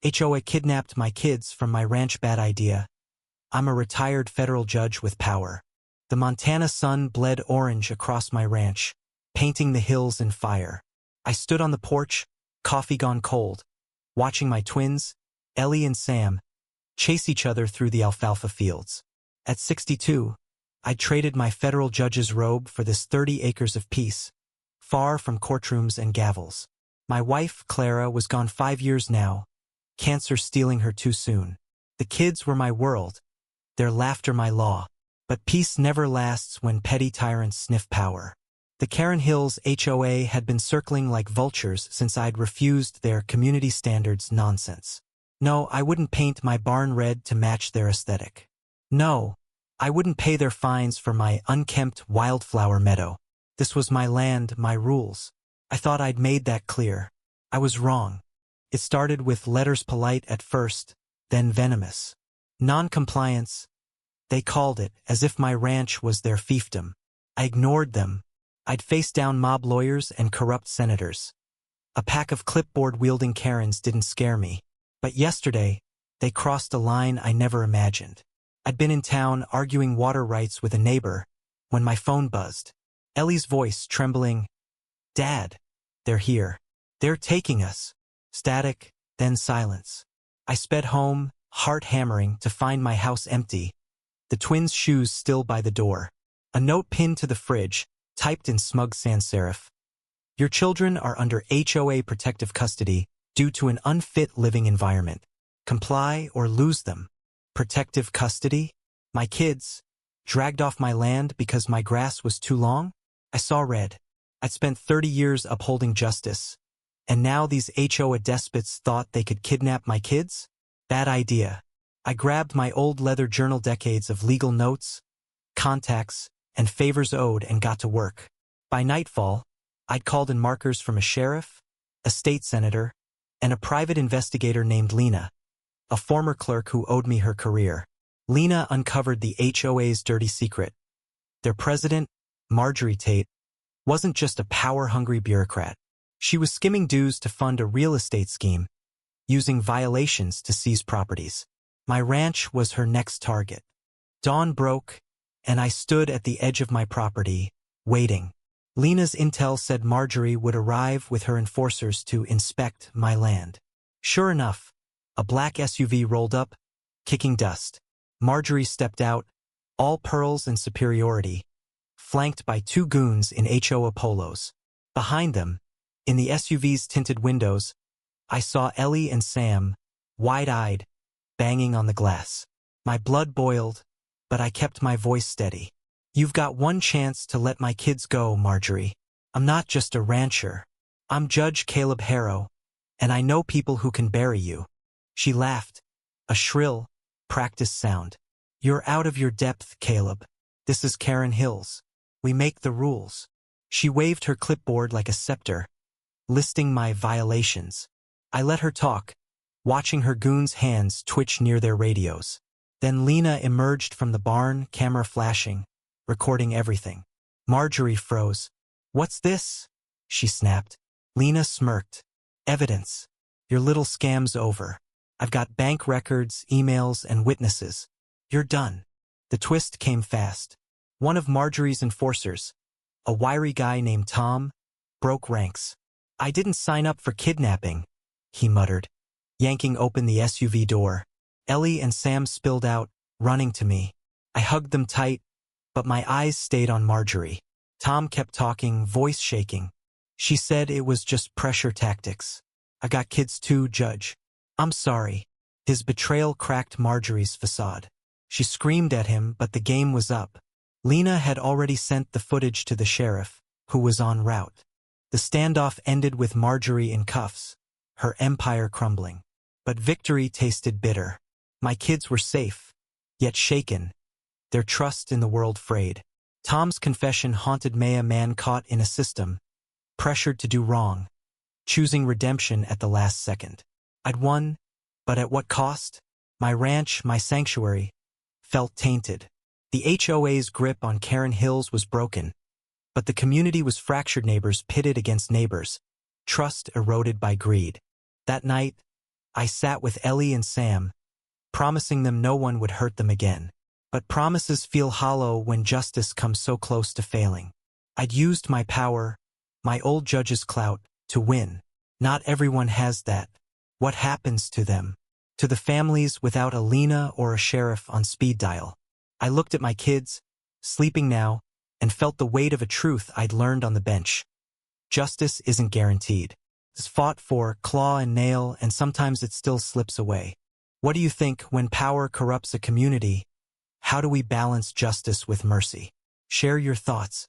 HOA kidnapped my kids from my ranch. Bad idea. I'm a retired federal judge with power. The Montana sun bled orange across my ranch, painting the hills in fire. I stood on the porch, coffee gone cold, watching my twins, Ellie and Sam, chase each other through the alfalfa fields. At 62, I'd traded my federal judge's robe for this 30 acres of peace, far from courtrooms and gavels. My wife, Clara, was gone 5 years now, cancer stealing her too soon. The kids were my world, their laughter my law. But peace never lasts when petty tyrants sniff power. The Karen Hills HOA had been circling like vultures since I'd refused their community standards nonsense. No, I wouldn't paint my barn red to match their aesthetic. No, I wouldn't pay their fines for my unkempt wildflower meadow. This was my land, my rules. I thought I'd made that clear. I was wrong. It started with letters polite at first, then venomous. Non-compliance, they called it, as if my ranch was their fiefdom. I ignored them. I'd face down mob lawyers and corrupt senators. A pack of clipboard-wielding Karens didn't scare me. But yesterday, they crossed a line I never imagined. I'd been in town arguing water rights with a neighbor when my phone buzzed. Ellie's voice trembling. Dad, they're here. They're taking us. Static, then silence. I sped home, heart hammering, to find my house empty, the twins' shoes still by the door. A note pinned to the fridge, typed in smug sans serif. Your children are under HOA protective custody due to an unfit living environment. Comply or lose them. Protective custody? My kids, dragged off my land because my grass was too long? I saw red. I'd spent 30 years upholding justice. And now these HOA despots thought they could kidnap my kids? Bad idea. I grabbed my old leather journal, decades of legal notes, contacts, and favors owed, and got to work. By nightfall, I'd called in markers from a sheriff, a state senator, and a private investigator named Lena, a former clerk who owed me her career. Lena uncovered the HOA's dirty secret. Their president, Marjorie Tate, wasn't just a power-hungry bureaucrat. She was skimming dues to fund a real estate scheme, using violations to seize properties. My ranch was her next target. Dawn broke, and I stood at the edge of my property, waiting. Lena's intel said Marjorie would arrive with her enforcers to inspect my land. Sure enough, a black SUV rolled up, kicking dust. Marjorie stepped out, all pearls and superiority, flanked by 2 goons in HOA polos. Behind them, in the SUV's tinted windows, I saw Ellie and Sam, wide-eyed, banging on the glass. My blood boiled, but I kept my voice steady. You've got one chance to let my kids go, Marjorie. I'm not just a rancher. I'm Judge Caleb Harrow, and I know people who can bury you. She laughed, a shrill, practiced sound. You're out of your depth, Caleb. This is Karen Hills. We make the rules. She waved her clipboard like a scepter, listing my violations. I let her talk, watching her goons' hands twitch near their radios. Then Lena emerged from the barn, camera flashing, recording everything. Marjorie froze. What's this? She snapped. Lena smirked. Evidence. Your little scam's over. I've got bank records, emails, and witnesses. You're done. The twist came fast. One of Marjorie's enforcers, a wiry guy named Tom, broke ranks. I didn't sign up for kidnapping, he muttered, yanking open the SUV door. Ellie and Sam spilled out, running to me. I hugged them tight, but my eyes stayed on Marjorie. Tom kept talking, voice shaking. She said it was just pressure tactics. I got kids too, Judge. I'm sorry. His betrayal cracked Marjorie's facade. She screamed at him, but the game was up. Lena had already sent the footage to the sheriff, who was en route. The standoff ended with Marjorie in cuffs, her empire crumbling. But victory tasted bitter. My kids were safe, yet shaken, their trust in the world frayed. Tom's confession haunted me, a man caught in a system, pressured to do wrong, choosing redemption at the last second. I'd won, but at what cost? My ranch, my sanctuary, felt tainted. The HOA's grip on Karen Hills was broken, but the community was fractured, neighbors pitted against neighbors, trust eroded by greed. That night, I sat with Ellie and Sam, promising them no one would hurt them again. But promises feel hollow when justice comes so close to failing. I'd used my power, my old judge's clout, to win. Not everyone has that. What happens to them? To the families without a Lena or a sheriff on speed dial? I looked at my kids, sleeping now, and felt the weight of a truth I'd learned on the bench. Justice isn't guaranteed. It's fought for, claw and nail, and sometimes it still slips away. What do you think when power corrupts a community? How do we balance justice with mercy? Share your thoughts.